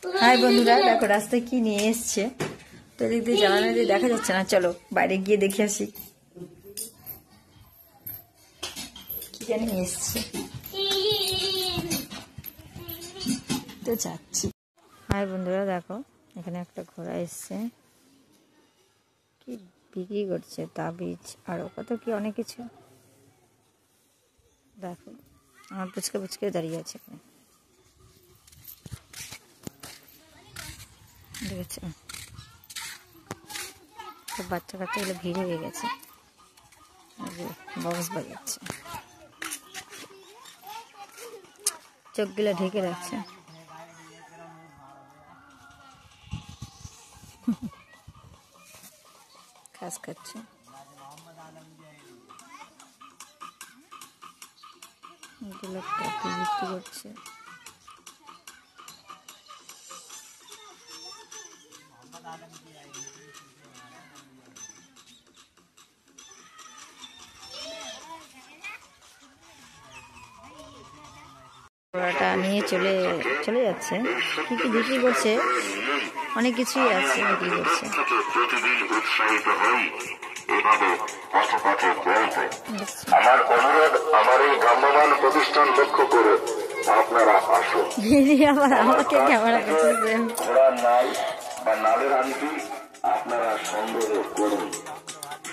High বন্ধুরা, দেখো রাস্তায় কি নিয়ে এসছে। তো এদিক দিয়ে জানালা দিয়ে দেখা যাচ্ছে না, চলো বাইরে গিয়ে দেখে আসি কি জানি এসছে। তো যাচ্ছি। হাই বন্ধুরা, দেখো এখানে একটা ঘোড়া এসছে, কি বিক্রি করছে তাবিজ আরো কত কি অনেক কিছু। দেখো আমার পুচকে পুচকে দাঁড়িয়ে আছে এখানে, দেখেছো? সব বাচ্চা কাচ্চাগুলো ভিড় হয়ে গেছে, বক্স বাজাচ্ছে, চোখগুলো ঢেকে রাখছে। ঘাস খাচ্ছে। এগুলো বিক্রি করছে। ঘোড়াটা নিয়ে চলে যাচ্ছে। কি কি বিক্রি করছে, অনেক কিছুই আছে বিক্রি করছে। আমার অনুরোধ, আমার এই ভ্রাম্যমান প্রতিষ্ঠান লক্ষ্য করে আপনারা আসুন। আবার আমাকে ক্যামেরা করতেছে। ঘোড়ার নাল বা নালের আংটি আপনারা সংগ্রহ করুন।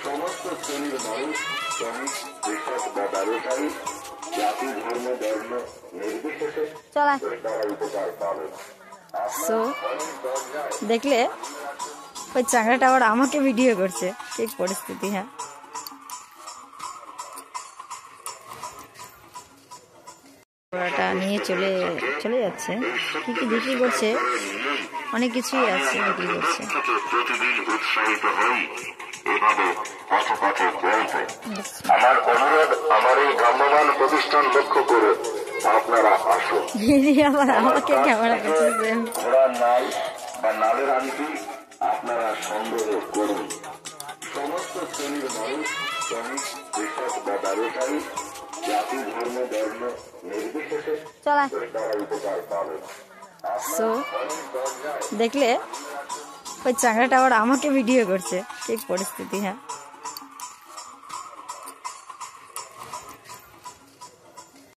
সমস্ত শ্রেণীর মানুষ, শ্রমিক, কৃষক বা ব্যবসায়ী, জাতি, ধর্ম, বর্ণ নির্বিশেষে তারা উপকার পাবেন। দেখলে ওই চাংড়াটা আবার আমাকে ভিডিও করছে, ঠিক পরিস্থিতি। হ্যাঁ, ঘোড়াটা নিয়ে চলে যাচ্ছে। কি কি বিক্রি করছে, অনেক কিছুই আছে বিক্রি করছে। প্রতিদিন উৎসাহিত হই এভাবে পথে পথে চলতে। আমার অনুরোধ, আমার এই ভ্রাম্যমান প্রতিষ্ঠান লক্ষ্য করে আপনারা আসুন। আবার আমাকে ক্যামেরা করতেছে। ঘোড়ার নাল বা নালের আংটি আপনারা সংগ্রহ করুন। সমস্ত শ্রেণীর মানুষ, শ্রমিক, কৃষক বা ব্যবসায়ী, জাতি, ধর্ম, বর্ণ নির্বিশেষে তারা উপকার পাবেন। দেখলে ওই চাংড়াটা আবার আমাকে ভিডিও করছে, ঠিক পরিস্থিতি। হ্যাঁ।